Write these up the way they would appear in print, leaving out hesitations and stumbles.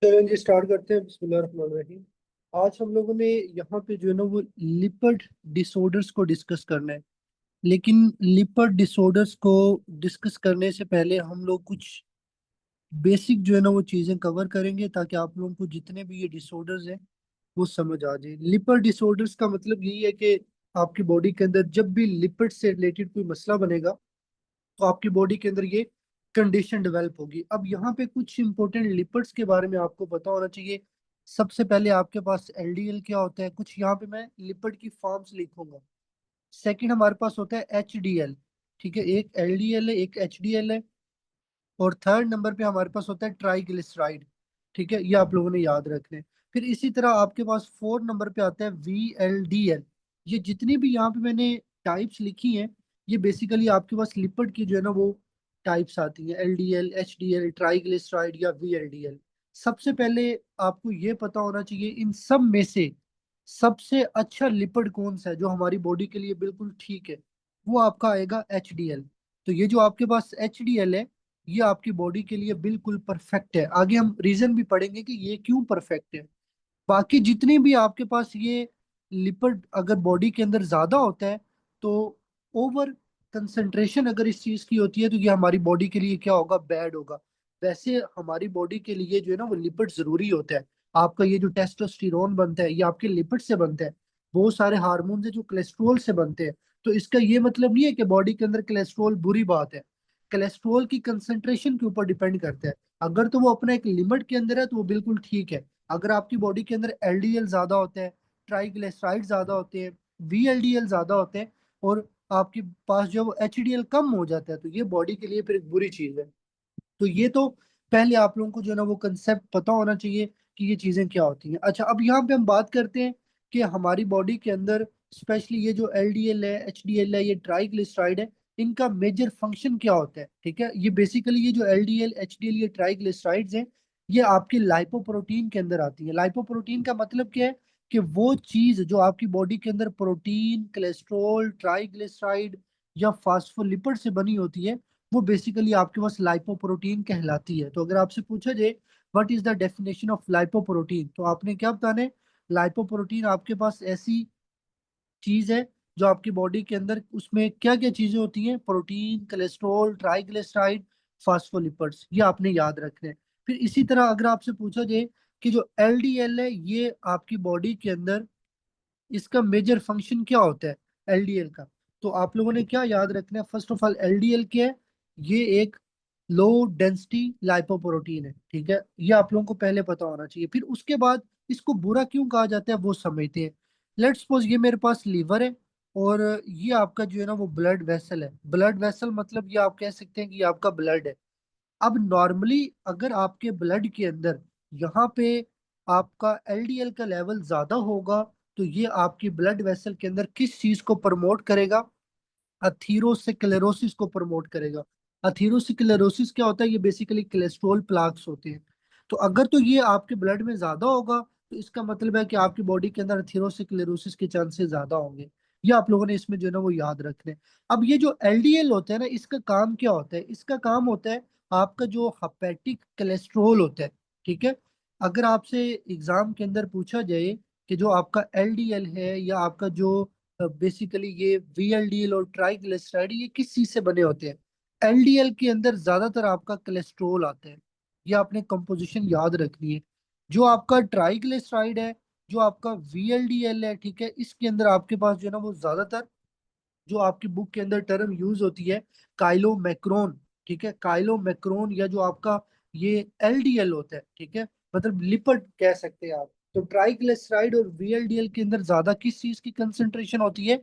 चलें जी, स्टार्ट करते हैं। बिस्मिल्लाहिर्रहमानिर्रहीम। आज हम लोगों ने यहाँ पे जो है ना वो लिपिड डिसऑर्डर्स को डिस्कस करना है। लेकिन लिपिड डिसऑर्डर्स को डिस्कस करने से पहले हम लोग कुछ बेसिक जो है ना वो चीज़ें कवर करेंगे ताकि आप लोगों को जितने भी ये डिसऑर्डर्स हैं वो समझ आ जाए। लिपिड डिसऑर्डर्स का मतलब यही है कि आपकी बॉडी के अंदर जब भी लिपिड से रिलेटेड कोई मसला बनेगा तो आपकी बॉडी के अंदर ये कंडीशन डेवलप होगी। अब यहाँ पे कुछ इंपॉर्टेंट लिपिड्स के बारे में आपको पता होना चाहिए। सबसे पहले आपके पास एलडीएल क्या होता है, कुछ यहाँ पे मैं लिपिड की फॉर्म्स लिखूंगा। सेकंड हमारे पास होता है एचडीएल। ठीक है, एक एलडीएल है, एक एचडीएल है। और थर्ड नंबर पे हमारे पास होता है ट्राइग्लिसराइड। ठीक है, ये आप लोगों ने याद रखने। फिर इसी तरह आपके पास फोर्थ नंबर पे आता है वीएलडीएल। ये जितनी भी यहाँ पे मैंने टाइप्स लिखी हैं, ये बेसिकली आपके पास लिपिड की जो है ना वो टाइप्स आती हैं, एलडीएल, एचडीएल, ट्राइग्लिसराइड या वीएलडीएल। सबसे पहले आपको ये पता होना चाहिए इन सब में से सबसे अच्छा लिपिड कौन सा है जो हमारी बॉडी के लिए बिल्कुल ठीक है। वो आपका आएगा एचडीएल। तो ये जो आपके पास एचडीएल है, ये आपकी बॉडी के लिए बिल्कुल परफेक्ट है। आगे हम रीजन भी पढ़ेंगे कि ये क्यों परफेक्ट है। बाकी जितने भी आपके पास ये लिपिड अगर बॉडी के अंदर ज्यादा होता है तो ओवर कंसंट्रेशन अगर इस चीज की होती है तो ये हमारी बॉडी के लिए क्या होगा, बैड होगा। वैसे हमारी बॉडी के लिए जो है ना वो लिपिड जरूरी होता है। आपका ये जो टेस्टोस्टेरोन बनता है ये आपके लिपिड से बनता है। बहुत सारे हार्मोन है जो कोलेस्ट्रॉल से बनते हैं। तो इसका ये मतलब नहीं है कि बॉडी के अंदर कोलेस्ट्रॉल बुरी बात है। कोलेस्ट्रॉल की कंसंट्रेशन के ऊपर डिपेंड करता है। अगर तो वो अपना एक लिमिट के अंदर है तो वो बिल्कुल ठीक है। अगर आपकी बॉडी के अंदर एलडीएल ज्यादा होता है, ट्राइग्लिसराइड ज्यादा होते हैं, वीएलडीएल ज्यादा होते हैं, और आपके पास जो एचडीएल कम हो जाता है तो ये बॉडी के लिए फिर एक बुरी चीज है। तो ये तो पहले आप लोगों को जो है ना वो कंसेप्ट पता होना चाहिए कि ये चीजें क्या होती हैं। अच्छा, अब यहाँ पे हम बात करते हैं कि हमारी बॉडी के अंदर स्पेशली ये जो एलडीएल है, एचडीएल है, ये ट्राइग्लिसराइड है, इनका मेजर फंक्शन क्या होता है। ठीक है, ये बेसिकली ये जो एलडीएल, एचडीएल, ये ट्राइग्लिसराइड्स हैं, ये आपके लाइपोप्रोटीन के अंदर आती है। लाइपोप्रोटीन का मतलब क्या है कि वो चीज जो आपकी बॉडी के अंदर प्रोटीन, कोलेस्ट्रॉल, ट्राइग्लिसराइड या फास्फोलिपिड से बनी होती है, वो बेसिकली आपके पास लाइपोप्रोटीन कहलाती है। तो अगर आपसे पूछा जाए what is the definition of lipoprotein, तो आपने क्या बताना है। लाइपोप्रोटीन आपके पास ऐसी चीज है जो आपकी बॉडी के अंदर, उसमें क्या क्या चीजें होती हैं, प्रोटीन, कोलेस्ट्रॉल, ट्राइग्लिसराइड, फास्फोलिपिड्स, ये आपने याद रखने हैं। फिर इसी तरह अगर आपसे पूछा जाए कि जो एलडीएल है ये आपकी बॉडी के अंदर इसका मेजर फंक्शन क्या होता है एलडीएल का, तो आप लोगों ने क्या याद रखना है। फर्स्ट ऑफ ऑल एलडीएल क्या है, ये एक लो डेंसिटी लाइपोप्रोटीन है। ठीक है, ये आप लोगों को पहले पता होना चाहिए। फिर उसके बाद इसको बुरा क्यों कहा जाता है वो समझते हैं। लेट्स सपोज ये मेरे पास लीवर है और ये आपका जो है ना वो ब्लड वेसल है। ब्लड वेसल मतलब ये आप कह सकते हैं कि ये आपका ब्लड है। अब नॉर्मली अगर आपके ब्लड के अंदर यहाँ पे आपका एलडीएल का लेवल ज्यादा होगा तो ये आपकी ब्लड वेसल के अंदर किस चीज को प्रमोट करेगा, अथीरोस्क्लेरोसिस को प्रमोट करेगा। अथीरोस्क्लेरोसिस क्या होता है, ये बेसिकली कोलेस्ट्रॉल प्लाक्स होते हैं। तो अगर तो ये आपके ब्लड में ज्यादा होगा तो इसका मतलब है कि आपकी बॉडी के अंदर अथीरोस्क्लेरोसिस के चांसेस ज्यादा होंगे। ये आप लोगों ने इसमें जो है ना वो याद रखने हैं। अब ये जो एलडीएल होता है ना, इसका काम क्या होता है, इसका काम होता है आपका जो हेपेटिक कोलेस्ट्रॉल होता है। ठीक है, अगर आपसे एग्जाम के अंदर पूछा जाए कि जो आपका एलडीएल है या आपका जो बेसिकली ये वीएलडीएल और ट्राइग्लिसराइड ये किस चीज से बने होते हैं। एलडीएल के अंदर ज्यादातर आपका कोलेस्ट्रॉल आता है। ये आपने कंपोजिशन याद रखनी है। जो आपका ट्राइग्लिसराइड है, जो आपका वीएलडीएल है, ठीक है, इसके अंदर आपके पास जो है ना वो ज्यादातर जो आपकी बुक के अंदर टर्म यूज होती है काइलोमैक्रोन। ठीक है, काइलोमैक्रोन या जो आपका ये एलडीएल होता है, ठीक है, मतलब लिपिड कह सकते हैं आप। तो ट्राइग्लिसराइड और वीएलडीएल के अंदर ज्यादा किस चीज की कंसंट्रेशन होती है,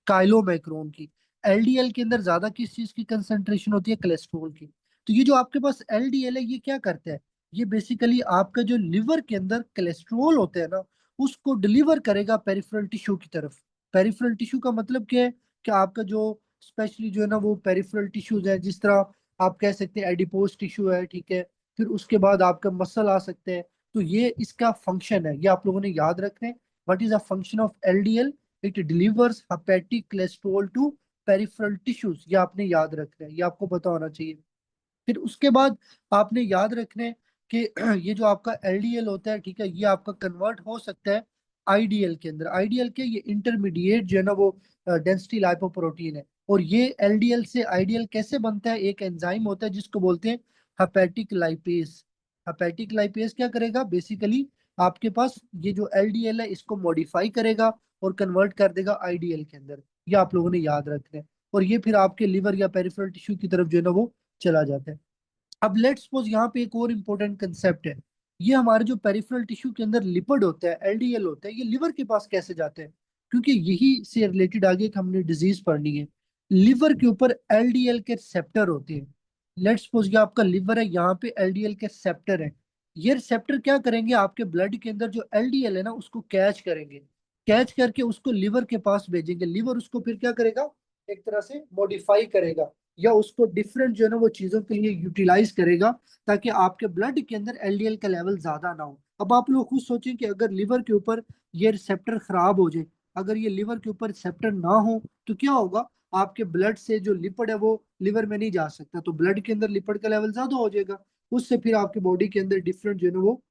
काइलोमैक्रोन की। एलडीएल के अंदर ज्यादा किस चीज की कंसंट्रेशन होती है, कोलेस्ट्रॉल की। तो ये जो आपके पास एलडीएल है ये क्या करता है, ये बेसिकली आपका जो लिवर के अंदर कोलेस्ट्रॉल होता है ना उसको डिलीवर करेगा पेरिफेरल टिश्यू की तरफ। पेरिफेरल टिश्यू का मतलब क्या है कि आपका जो स्पेशली जो है ना वो पेरिफेरल टिश्यूज है, जिस तरह आप कह सकते हैं एडिपोज टिश्यू है, ठीक है, फिर उसके बाद आपका मसल आ सकते हैं। तो ये इसका फंक्शन है, ये आप लोगों ने याद रखना है। What is the function of LDL, it delivers hepatic cholesterol to peripheral tissues, ये आपने याद रखना है, ये आपको पता होना चाहिए। फिर उसके बाद आपने याद रखना है कि ये जो आपका एलडीएल होता है, ठीक है, ये आपका कन्वर्ट हो सकता है आईडीएल के अंदर। आईडीएल के ये इंटरमीडिएट जो है ना वो डेंसिटी लाइपोप्रोटीन है। और ये एलडीएल से आईडीएल कैसे बनता है? एक एंजाइम होता है जिसको बोलते हैं हेपेटिक लाइपेज। हेपेटिक लाइपेज क्या करेगा बेसिकली? आपके पास ये जो एलडीएल है इसको मॉडिफाई करेगा और कन्वर्ट कर देगा आईडीएल के अंदर। ये आप लोगों ने याद रखना है। और ये फिर आपके लिवर या पेरिफेरल टिश्यू की तरफ जो है ना वो चला जाता है। अब लेट्स सपोज यहाँ पे एक और इम्पोर्टेंट कंसेप्ट है। ये हमारे जो पेरिफेरल टिश्यू के अंदर लिपिड होता है, एलडीएल होता है, ये लिवर के पास कैसे जाते हैं? क्योंकि यही से रिलेटेड आगे एक हमने डिजीज पढ़नी है। लिवर के ऊपर एलडीएल के रिसेप्टर होते हैं। लेट्स सपोज ये आपका लिवर है, यहाँ पे एलडीएल के रिसेप्टर है। ये रिसेप्टर क्या करेंगे? आपके ब्लड के अंदर जो एलडीएल है ना उसको कैच करेंगे। कैच करके उसको लिवर के पास भेजेंगे। लिवर उसको फिर क्या करेगा? एक तरह से मॉडिफाई करेगा या उसको डिफरेंट जो है ना वो चीजों के लिए यूटिलाइज करेगा, ताकि आपके ब्लड के अंदर एलडीएल का लेवल ज्यादा ना हो। अब आप लोग खुद सोचें कि अगर लिवर के ऊपर ये रिसेप्टर खराब हो जाए, अगर ये लिवर के ऊपर रिसेप्टर ना हो तो क्या होगा? आपके ब्लड से जो लिपिड है वो लिवर में नहीं जा सकता, तो ब्लड के अंदर लिपिड का लेवल ज्यादा हो जाएगा। उससे फिर आपके बॉडी के अंदर डिफरेंट जो है ना वो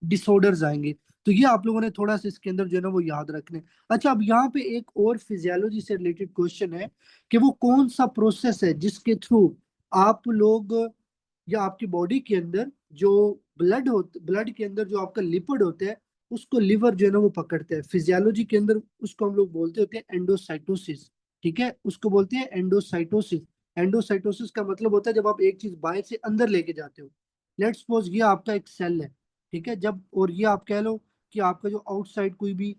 डिसऑर्डर्स आएंगे। तो ये आप लोगों ने थोड़ा सा इसके अंदर जो है ना वो याद रखने। अच्छा, अब यहाँ पे एक और फिजियोलॉजी से रिलेटेड क्वेश्चन है कि वो कौन सा प्रोसेस है जिसके थ्रू आप लोग या आपकी बॉडी के अंदर जो ब्लड के अंदर जो आपका लिपिड होता है उसको लिवर जो है ना वो पकड़ते हैं। फिजियोलॉजी के अंदर उसको हम लोग बोलते होते हैं एंडोसाइटोसिस। ठीक है, उसको बोलते हैं एंडोसाइटोसिस। एंडोसाइटोसिस का मतलब होता है जब आप एक चीज बाहर से अंदर लेके जाते हो। लेट्स सपोज ये आपका एक सेल है, ठीक है, जब और ये आप कह लो कि आपका जो आउटसाइड कोई भी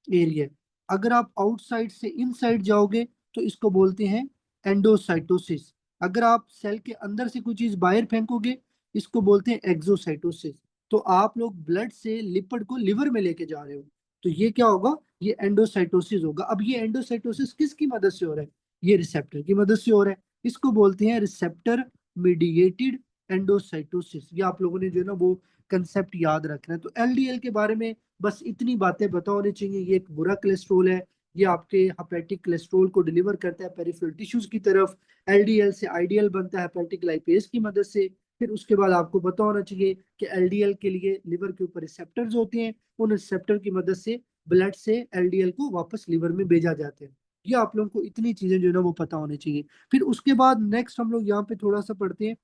एरिया है, अगर आप आउटसाइड से इनसाइड जाओगे तो इसको बोलते हैं एंडोसाइटोसिस। अगर आप सेल के अंदर से कोई चीज बाहर फेंकोगे इसको बोलते हैं एक्सोसाइटोसिस। तो आप लोग ब्लड से लिपिड को लिवर में लेके जा रहे हो, तो ये क्या होगा? ये एंडोसाइटोसिस होगा। अब ये एंडोसाइटोसिस किसकी मदद से हो रहा है? ये रिसेप्टर की मदद से हो रहा है। इसको बोलते हैं रिसेप्टर मीडिएटेड एंडोसाइटोसिस। ये आप लोगों ने जो है ना वो कंसेप्ट याद रखना है। तो एलडीएल के बारे में बस इतनी बातें पता होनी चाहिए। ये एक बुरा कोलेस्ट्रोल है, ये आपके हेपेटिक कोलेस्ट्रोल को डिलीवर करता है पेरिफेरल टिश्यूज की तरफ। एलडीएल से आईडीएल बनता है हेपेटिक लाइपेज की मदद से। फिर उसके बाद आपको पता होना चाहिए कि एलडीएल के लिए लिवर के ऊपर रिसेप्टर्स होते हैं, उन रिसेप्टर की मदद से ब्लड से एलडीएल को वापस लिवर में भेजा जाता है। ये आप लोगों को इतनी चीजें जो है ना वो पता होनी चाहिए। फिर उसके बाद नेक्स्ट हम लोग यहाँ पे थोड़ा सा पढ़ते हैं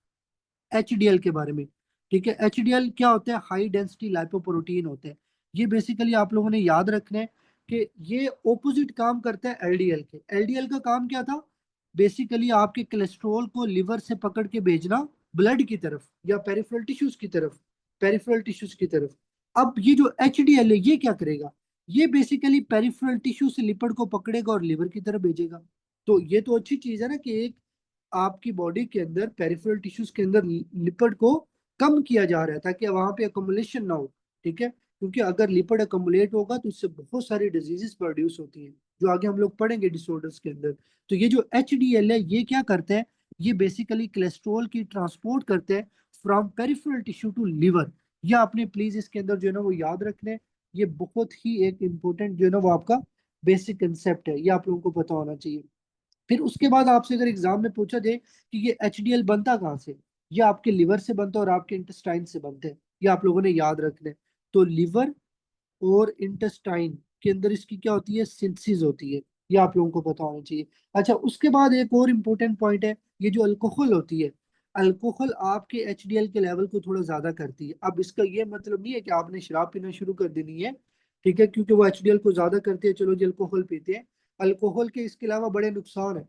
एचडीएल के बारे में। ठीक है, एचडीएल क्या होता है? हाई डेंसिटी लाइपोप्रोटीन होते हैं। ये बेसिकली आप लोगों ने याद रखना है कि ये ऑपोजिट काम करता है एलडीएल के। एलडीएल का काम क्या था? बेसिकली आपके कोलेस्ट्रॉल को लिवर से पकड़ के भेजना ब्लड की तरफ या पेरिफेरल टिश्यूज की तरफ। पेरिफेरल टिश्यूज की तरफ। अब ये जो एचडीएल है ये क्या करेगा? ये बेसिकली पेरिफेरल टिश्यू से लिपिड को पकड़ेगा और लिवर की तरफ भेजेगा। तो ये तो अच्छी चीज है ना कि एक आपकी बॉडी के अंदर पेरिफेरल टिश्यूज के अंदर लिपिड को कम किया जा रहा है ताकि वहां पे अकोमुलेशन ना हो। ठीक है, क्योंकि अगर लिपिड अकोमुलेट होगा तो इससे बहुत सारी डिजीजेस प्रोड्यूस होती हैं जो आगे हम लोग पढ़ेंगे डिसऑर्डर्स के अंदर। तो ये जो एचडीएल है ये क्या करता है? ये बेसिकली कोलेस्ट्रॉल की ट्रांसपोर्ट करते हैं from peripheral tissue to liver. ये आपने प्लीज इसके अंदर जो है ना वो याद रखना है। ये बहुत ही एक इम्पोर्टेंट जो है ना वो आपका बेसिक कंसेप्ट है, ये आप लोगों को पता होना चाहिए। फिर उसके बाद आपसे अगर एग्जाम में पूछा जाए कि ये एचडीएल बनता कहाँ से, ये आपके लिवर से बनता है और आपके इंटेस्टाइन से बनते हैं। ये आप लोगों ने याद रखना है। तो लिवर और इंटेस्टाइन के अंदर इसकी क्या होती है? सिंथेसिस होती है। ये आप लोगों को पता होना चाहिए। अच्छा, उसके बाद एक और इम्पोर्टेंट पॉइंट है, ये जो अल्कोहल होती है, अल्कोहल आपके एचडीएल के लेवल को थोड़ा ज्यादा करती है। अब इसका ये मतलब नहीं है कि आपने शराब पीना शुरू कर देनी है, ठीक है, क्योंकि वो एचडीएल को ज्यादा करती है चलो जी अल्कोहल पीते हैं। अल्कोहल के इसके अलावा बड़े नुकसान है।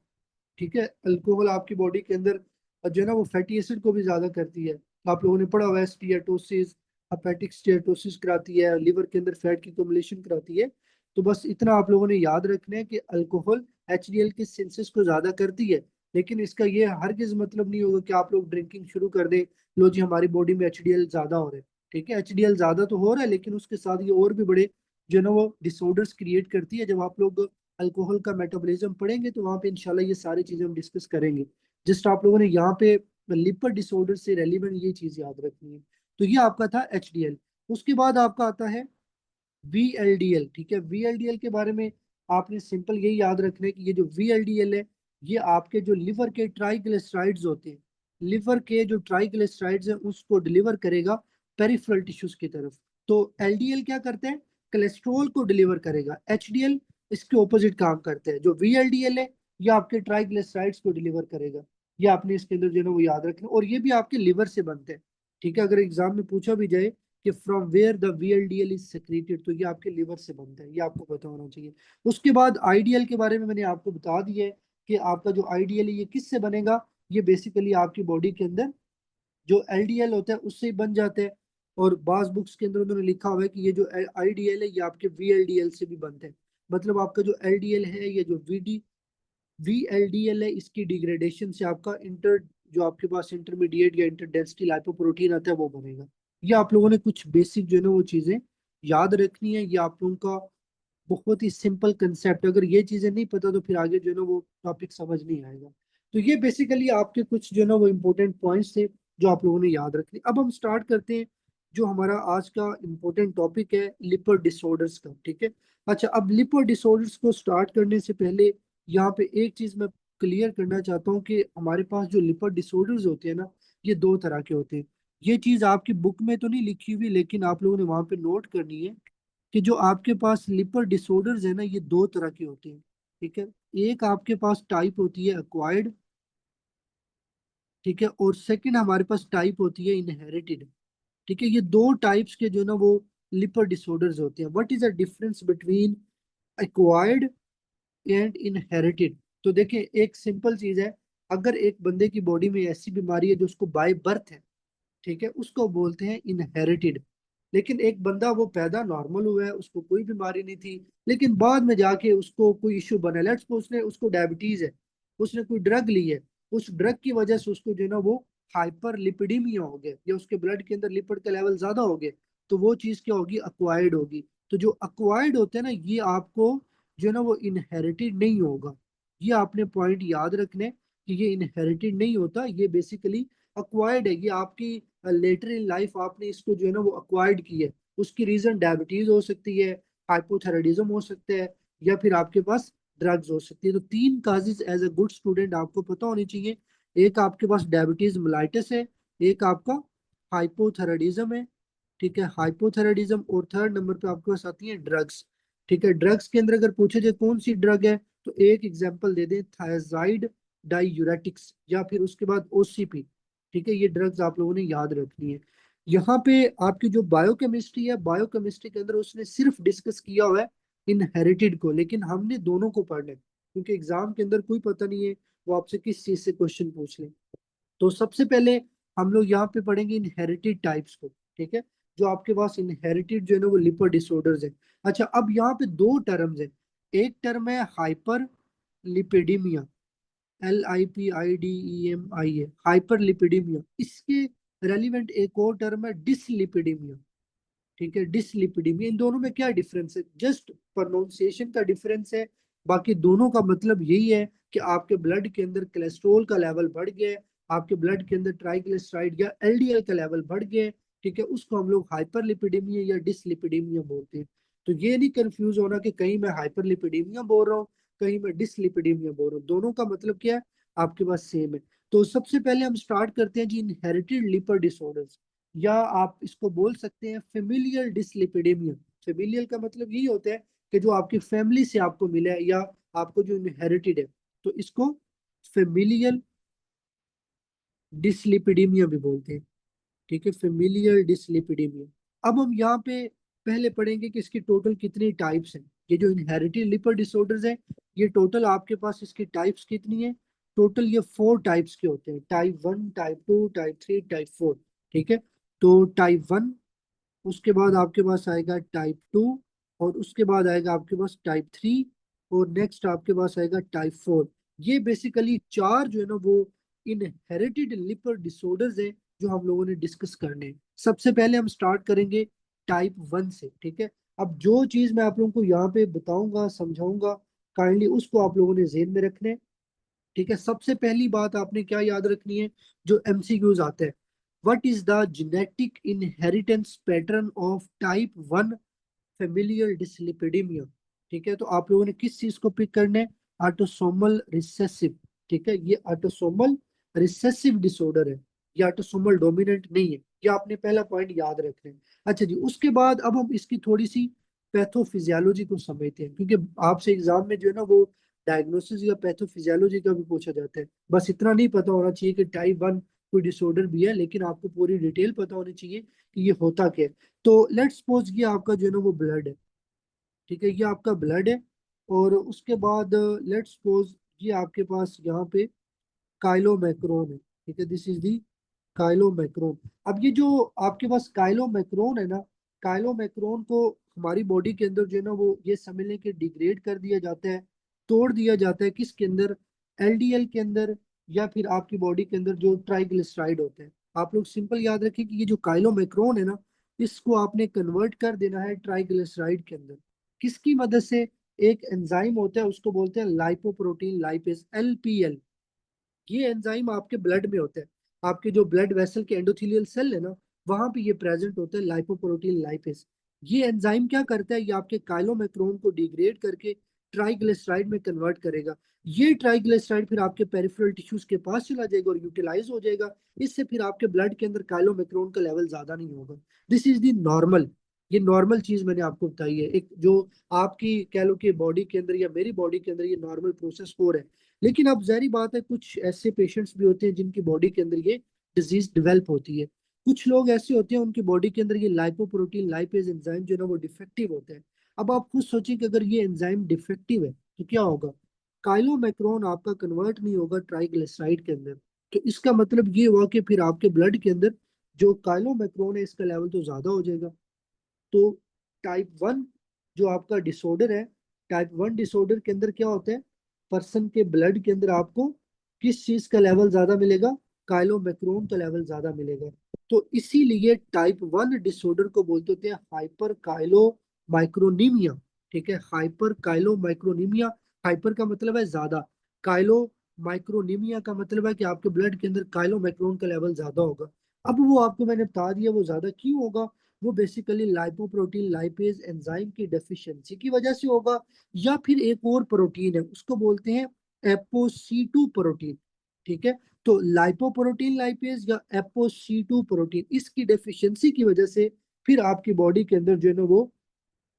ठीक है, अल्कोहल आपकी बॉडी के अंदर जो है ना वो फैटी एसिड को भी ज्यादा करती है। आप लोगों ने पढ़ा हुआ है स्टीएटोसिस, हेपेटिक स्टीएटोसिस कराती है, लिवर के अंदर फैट की कमुलेशन कराती है। तो बस इतना आप लोगों ने याद रखना है कि अल्कोहल एचडीएल के सिंथेसिस को ज्यादा करती है। लेकिन इसका ये हरगिज मतलब नहीं होगा कि आप लोग ड्रिंकिंग शुरू कर दें, लो जी हमारी बॉडी में एचडीएल ज्यादा हो रहा है। ठीक है, एचडीएल ज्यादा तो हो रहा है लेकिन उसके साथ ये और भी बड़े जो है ना वो डिसऑर्डर्स क्रिएट करती है। जब आप लोग अल्कोहल का मेटाबॉलिज्म पढ़ेंगे तो वहां पे इंशाल्लाह ये सारी चीजें हम डिस्कस करेंगे। जस्ट आप लोगों ने यहाँ पे लिपर डिसऑर्डर से रेलिवेंट ये चीज याद रखनी है। तो ये आपका था एचडीएल। उसके बाद आपका आता है वीएलडीएल। ठीक है, वीएलडीएल के बारे में आपने सिंपल यही याद रखना है कि ये जो वीएलडीएल है ये आपके जो लिवर के ट्राइग्लिसराइड्स होते हैं, लिवर के जो ट्राइग्लिसराइड्स हैं उसको डिलीवर करेगा पेरिफेरल टिश्यूज की तरफ। तो एलडीएल क्या करते हैं, कोलेस्ट्रॉल को डिलीवर करेगा। एचडीएल इसके ऑपोजिट काम करते हैं। जो वीएलडीएल है ये आपके ट्राइग्लिसराइड्स को डिलीवर करेगा। ये आपने इसके अंदर जो है ना वो याद रखना, और ये भी आपके लिवर से बनते हैं। ठीक है, अगर एग्जाम में पूछा भी जाए कि from where the VLDL is secreted, तो ये आपके लिवर से बनता है, ये आपको पता होना चाहिए। उसके बाद आईडीएल के बारे में मैंने आपको बता दिया है कि आपका जो आईडीएल है ये किससे बनेगा। ये बेसिकली आपकी बॉडी के अंदर जो एलडीएल होता है उससे ही बन जाते हैं। और बाज बुक्स के अंदर उन्होंने लिखा हुआ है कि ये जो आईडीएल है ये आपके वीएलडीएल से भी बनते हैं। मतलब आपका जो एलडीएल है, ये जो वीएलडीएल है, इसकी डिग्रेडेशन से आपका इंटर जो आपके पास इंटरमीडिएट या इंटरडेंसिटी लाइपोप्रोटीन आता है वो बनेगा। ये आप लोगों ने कुछ बेसिक जो है ना वो चीजें याद रखनी है। ये आप लोगों का बहुत ही सिंपल कंसेप्ट, अगर ये चीजें नहीं पता तो फिर आगे जो है ना वो टॉपिक समझ नहीं आएगा। तो ये बेसिकली आपके कुछ जो है ना वो इम्पोर्टेंट पॉइंट्स थे जो आप लोगों ने याद रखने। अब हम स्टार्ट करते हैं जो हमारा आज का इम्पोर्टेंट टॉपिक है, लिपर डिसऑर्डर्स का। ठीक है, अच्छा, अब लिपर डिसऑर्डर्स को स्टार्ट करने से पहले यहाँ पे एक चीज मैं क्लियर करना चाहता हूँ कि हमारे पास जो लिपर डिसऑर्डर्स होते हैं ना, ये दो तरह के होते हैं। ये चीज आपकी बुक में तो नहीं लिखी हुई, लेकिन आप लोगों ने वहां पे नोट करनी है कि जो आपके पास लिपर डिसऑर्डर्स है ना, ये दो तरह के होते हैं। ठीक है, एक आपके पास टाइप होती है अक्वायर्ड, ठीक है, और सेकंड हमारे पास टाइप होती है इनहेरिटेड। ठीक है, ये दो टाइप्स के जो ना वो लिपर डिसऑर्डर्स होते हैं। What is the difference between acquired and inherited? तो देखिए, एक सिंपल चीज है, अगर एक बंदे की बॉडी में ऐसी बीमारी है जो उसको बाय बर्थ है, ठीक है, उसको बोलते हैं इनहेरिटेड। लेकिन एक बंदा वो पैदा नॉर्मल हुआ है, उसको कोई बीमारी नहीं थी, लेकिन बाद में जाके उसको कोई इश्यू बना, लेट्स सपोज उसने उसको डायबिटीज है, उसने कोई ड्रग ली है, उस ड्रग की वजह से उसको जो है ना वो हाइपर लिपिडीमिया हो गया, या उसके ब्लड के अंदर लिपिड का लेवल ज्यादा हो गया, तो वो चीज क्या होगी, अक्वायर्ड होगी। तो जो अक्वायर्ड होते हैं ना, ये आपको जो है ना वो इनहेरिटेड नहीं होगा। ये आपने पॉइंट याद रखने कि ये इनहेरिटेड नहीं होता, ये बेसिकली अक्वायर्ड है। ये आपकी लेटर इन लाइफ आपने इसको जो है ना वो अक्वायर्ड की है। उसकी रीजन डायबिटीज हो सकती है, हाइपोथायराइडिज्म हो सकता है, या फिर आपके पास ड्रग्स हो सकती है। तो तीन causes as a good student आपको पता होनी चाहिए। एक आपके पास डायबिटीज मेलाइटिस है, एक आपका हाइपोथायराइडिज्म है, ठीक है, हाइपोथायराइडिज्म, और थर्ड नंबर पे आपके पास आती है ड्रग्स। ठीक है, ड्रग्स के अंदर अगर पूछे जाए कौन सी ड्रग है, तो एक एग्जांपल दे दें, थायजाइड डाईयूरेटिक्स, या फिर उसके बाद ओसीपी। ठीक है, ये ड्रग्स आप लोगों ने याद रखनी है। यहाँ पे आपकी जो बायोकेमिस्ट्री है, बायोकेमिस्ट्री के अंदर उसने सिर्फ डिस्कस किया हुआ है इनहेरिटेड को, लेकिन हमने दोनों को पढ़ना है, क्योंकि एग्जाम के अंदर कोई पता नहीं है वो आपसे किस चीज से क्वेश्चन पूछ ले। तो सबसे पहले हम लोग यहाँ पे पढ़ेंगे इनहेरिटेड टाइप्स को। ठीक है, जो आपके पास इनहेरिटेड जो है ना वो लिपर डिसऑर्डर्स है। अच्छा, अब यहाँ पे दो टर्म्स है। एक टर्म है हाइपर लिपिडीमिया, LIPIDEMI है, हाइपर लिपिडीमिया। इसके रेलिवेंट एक और टर्म है डिसलिपिडीमिया। ठीक है, डिसलिपिडीमिया। इन दोनों में क्या डिफरेंस है, जस्ट प्रोनाउंसिएशन का डिफरेंस है। बाकी दोनों का मतलब यही है कि आपके ब्लड के अंदर कोलेस्ट्रॉल का लेवल बढ़ गया है, आपके ब्लड के अंदर ट्राइग्लिसराइड या एलडीएल का लेवल बढ़ गया है। ठीक है, उसको हम लोग हाइपरलिपिडीमिया या डिसलिपिडीमिया बोलते हैं। तो ये नहीं कंफ्यूज होना कि कहीं मैं हाइपरलिपिडीमिया बोल रहा हूँ, कहीं मैं डिसलिपिडीमिया बोल रहा हूँ, दोनों का मतलब क्या है आपके पास सेम है। तो सबसे पहले हम स्टार्ट करते हैं जी इनहेरिटेड लिपर डिसऑर्डर्स, या आप इसको बोल सकते हैं फेमिलियल डिसलिपिडेमिया। फेमिलियल का मतलब यही होता है कि जो आपकी फैमिली से आपको मिला है या आपको जो इनहेरिटेड है, तो इसको फेमिलियल डिसलिपिडेमिया भी बोलते हैं। ठीक है, फेमिलियल डिसलिपिडेमिया। अब हम यहाँ पे पहले पढ़ेंगे कि इसकी टोटल कितनी टाइप्स हैं। ये जो इनहेरिटेड लिपर डिसऑर्डर्स है, ये टोटल आपके पास इसकी टाइप्स कितनी है, टोटल ये 4 टाइप्स के होते हैं, टाइप 1, टाइप 2, टाइप 3, टाइप 4। ठीक है, तो टाइप 1, उसके बाद आपके पास आएगा टाइप 2, और उसके बाद आएगा आपके पास टाइप 3, और नेक्स्ट आपके पास आएगा टाइप 4। ये बेसिकली चार जो है ना वो इनहेरिटेड लिपर डिसऑर्डर्स है जो हम लोगों ने डिस्कस करने हैं। सबसे पहले हम स्टार्ट करेंगे टाइप 1 से। ठीक है, अब जो चीज मैं आप लोगों को यहाँ पे बताऊंगा समझाऊंगा, काइंडली उसको आप लोगों ने जेहन में रखना है। ठीक है, सबसे पहली बात आपने क्या याद रखनी है, जो एमसीक्यूज आते हैं, what is the genetic inheritance pattern of type 1 familial dyslipidaemia. ठीक है, तो आप लोगों ने किस चीज को पिक करना है, ऑटोसोमल रिसेसिव। ठीक है, ये ऑटोसोमल रिसेसिव डिसऑर्डर है, ये ऑटोसोमल डोमिनेंट नहीं है। ये आपने पहला पॉइंट याद रखना है। अच्छा जी, उसके बाद अब हम इसकी थोड़ी सी पैथोफिजियोलॉजी को समझते हैं, क्योंकि आपसे एग्जाम में जो है ना वो डायग्नोसिस या पैथोफिजियोलॉजी का भी पूछा जाता है। बस इतना नहीं पता होना चाहिए कि टाइप 1 कोई डिसऑर्डर भी है, लेकिन आपको पूरी डिटेल पता होनी चाहिए कि ये होता क्या है। तो लेट्स सपोज ये आपका जो है ना वो ब्लड है, ठीक है, ये आपका ब्लड है। और उसके बाद लेट्स सपोज ये आपके पास यहाँ पे काइलोमैक्रोन है, ठीक है, दिस इज दी काइलोमैक्रोन। अब ये जो आपके पास काइलोमैक्रोन है ना, काइलोमैक्रोन को हमारी बॉडी के अंदर जो है ना वो ये समझ लें कि डिग्रेड कर दिया जाता है, तोड़ दिया जाता है किसके अंदर, एलडीएल के अंदर, या फिर आपकी बॉडी के अंदर जो ट्राइग्लिसराइड होते हैं। आप लोग सिंपल याद रखें कि ये जो काइलोमैक्रोन है ना, इसको आपने कन्वर्ट कर देना है ट्राइग्लिसराइड के अंदर। किसकी मदद से? एक एंजाइम होता है उसको बोलते हैं लाइपोप्रोटीन लाइपेज, एलपीएल। ये एंजाइम आपके ब्लड में होता है, आपके जो ब्लड वेसल के एंडोथेलियल सेल है ना, वहां पे ये प्रेजेंट होता है लाइपोप्रोटीन लाइपेज। ये एंजाइम क्या करता है, ये आपके काइलोमैक्रोन को डिग्रेड करके ट्राइग्लिसराइड में कन्वर्ट करेगा। ये ट्राइग्लिसराइड फिर आपके पेरिफेरल टिश्यूज के पास चला जाएगा और यूटिलाइज हो जाएगा। इससे फिर आपके ब्लड के अंदर काइलोमैक्रोन का लेवल ज्यादा नहीं होगा। दिस इज दी नॉर्मल, ये नॉर्मल चीज मैंने आपको बताई है, एक जो आपकी कह लो कि बॉडी के अंदर या मेरी बॉडी के अंदर ये नॉर्मल प्रोसेस हो रहा है। लेकिन अब जाहिर बात है कुछ ऐसे पेशेंट्स भी होते हैं जिनकी बॉडी के अंदर ये डिजीज डेवलप होती है। कुछ लोग ऐसे होते हैं उनकी बॉडी के अंदर ये लाइपोप्रोटीन लाइपेज एंजाइम जो है ना वो डिफेक्टिव होते हैं। अब आप खुद सोचिए कि अगर ये एंजाइम डिफेक्टिव है तो क्या होगा, काइलोमैक्रोन आपका कन्वर्ट नहीं होगा ट्राइग्लिसराइड के अंदर। तो इसका मतलब ये हुआ कि फिर आपके ब्लड के अंदर जो काइलोमैक्रोन है इसका लेवल तो ज्यादा हो जाएगा। तो टाइप 1 जो आपका डिसऑर्डर है, टाइप 1 डिसऑर्डर के अंदर क्या होता है, पर्सन के ब्लड के अंदर आपको किस चीज का लेवल ज्यादा मिलेगा, काइलोमैक्रोन का लेवल ज्यादा मिलेगा। तो इसीलिए टाइप 1 डिसऑर्डर को बोलते होते हैं हाइपर काइलो माइक्रोनीमिया। ठीक है, हाइपर काइलो माइक्रोनीमिया। हाइपर का मतलब है ज्यादा, काइलो माइक्रोनीमिया का मतलब है कि आपके ब्लड के अंदर काइलोमैक्रोन का लेवल ज्यादा होगा। अब वो आपको मैंने बता दिया वो ज्यादा क्यों होगा, वो बेसिकली लाइपोप्रोटीन लाइपेज एंजाइम की डेफिशिएंसी की वजह से होगा, या फिर एक और प्रोटीन है उसको बोलते हैं एपोसी2 प्रोटीन। ठीक है, तो लाइपोप्रोटीन लाइपेज या एपोसी2 प्रोटीन, इसकी डेफिशिएंसी की वजह से फिर आपकी बॉडी के अंदर जो है ना वो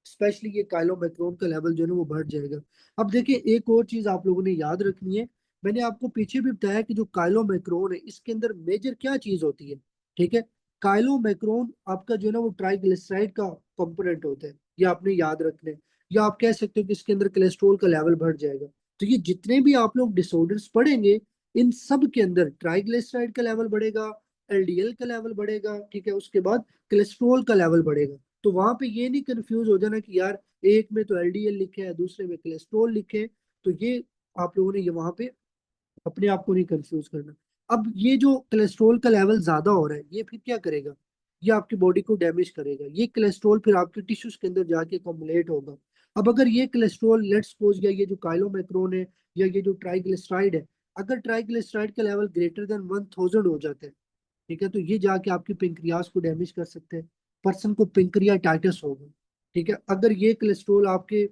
स्पेशली ये काइलोमैक्रोन का लेवल जो है ना वो बढ़ जाएगा। अब देखिए एक और चीज आप लोगों ने याद रखनी है, मैंने आपको पीछे भी बताया कि जो काइलोमैक्रोन है इसके अंदर मेजर क्या चीज होती है। ठीक है, काइलोमैक्रोन आपका जो है ना वो ट्राइग्लिसराइड का कंपोनेंट होता है, ये आपने याद रखना है। या आप कह सकते हो कि इसके अंदर कोलेस्ट्रॉल का लेवल बढ़ जाएगा। तो ये जितने भी आप लोग डिसऑर्डर्स पढ़ेंगे इन सब के अंदर ट्राइग्लिसराइड का लेवल बढ़ेगा, एलडीएल का लेवल बढ़ेगा, ठीक है, उसके बाद कोलेस्ट्रॉल का लेवल बढ़ेगा। तो वहां पे ये नहीं कंफ्यूज हो जाना कि यार एक में तो एलडीएल लिखे है दूसरे में कोलेस्ट्रॉल लिखे है। तो ये आप लोगों ने ये वहां पे अपने आप को नहीं कंफ्यूज करना। अब ये जो कोलेस्ट्रॉल का लेवल ज्यादा हो रहा है ये फिर क्या करेगा, ये आपकी बॉडी को डैमेज करेगा। ये कोलेस्ट्रॉल फिर आपके टिश्यूज के अंदर जाके अकोमोलेट होगा। अब अगर ये कोलेस्ट्रॉल लेट्स सपोज या ये जो काइलोमैक्रोन है या ये जो ट्राइग्लिसराइड है, अगर ट्राइग्लिसराइड का लेवल ग्रेटर देन 1000 हो जाता है, ठीक है, तो ये जाके आपकी पेंक्रियाज को डैमेज कर सकते हैं, पर्सन को पेंक्रियाटाइटिस होगा। ठीक है, अगर ये कोलेस्ट्रॉल आपके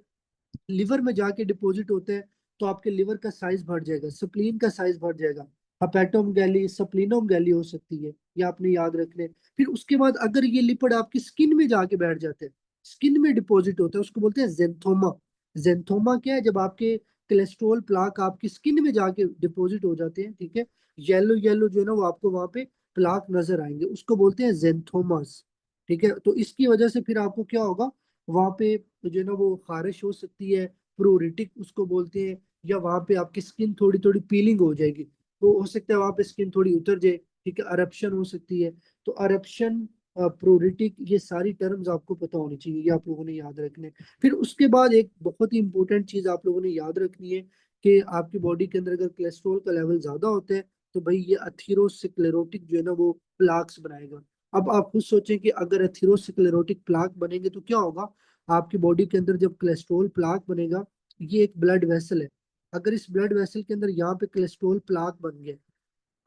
लिवर में जाके डिपॉजिट होते हैं तो आपके लिवर का साइज बढ़ जाएगा, स्प्लीन का साइज बढ़ जाएगा, हेपेटोमगैली स्प्लीनोमगैली हो सकती है, ये आपने याद रखने। फिर उसके बाद अगर ये लिपिड आपकी स्किन में जाके बैठ जाते हैं, स्किन में डिपॉजिट होते हैं, उसको बोलते हैं जेंथोमा। जेंथोमा क्या है, जब आपके कोलेस्ट्रॉल प्लाक आपकी स्किन में जाके डिपॉजिट हो जाते हैं, ठीक है, येलो येलो जो है ना वो आपको वहां पे प्लाक नजर आएंगे, उसको बोलते हैं जेंथोमास। ठीक है, तो इसकी वजह से फिर आपको क्या होगा, वहां पे जो है ना वो खारिश हो सकती है, प्रोरिटिक उसको बोलते हैं, या वहां पे आपकी स्किन थोड़ी थोड़ी पीलिंग हो जाएगी, तो हो सकता है वहां पे स्किन थोड़ी उतर जाए। ठीक है, अरप्शन हो सकती है। तो अरप्शन, प्रोरिटिक, ये सारी टर्म्स आपको पता होनी चाहिए, ये आप लोगों ने याद रखने। फिर उसके बाद एक बहुत ही इंपॉर्टेंट चीज आप लोगों ने याद रखनी है कि आपकी बॉडी के अंदर अगर कोलेस्ट्रॉल का लेवल ज्यादा होता है तो भाई ये अथीरोस्क्लेरोटिक जो है ना वो प्लाक्स बनाएगा। अब आप खुद सोचें कि अगर एथेरोस्क्लेरोटिक प्लाक बनेंगे तो क्या होगा, आपकी बॉडी के अंदर जब कोलेस्ट्रॉल प्लाक बनेगा, ये एक ब्लड वेसल है, अगर इस ब्लड वेसल के अंदर यहाँ पे कोलेस्ट्रॉल प्लाक बन गया,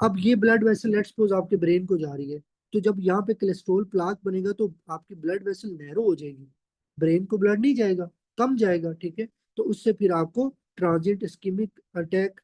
अब ये ब्लड वेसल लेट्स सपोज आपके ब्रेन को जा रही है, तो जब यहाँ पे कोलेस्ट्रॉल प्लाक बनेगा तो आपकी ब्लड वेसल नैरो हो जाएगी, ब्रेन को ब्लड नहीं जाएगा, कम जाएगा। ठीक है, तो उससे फिर आपको ट्रांजिट इस्केमिक अटैक,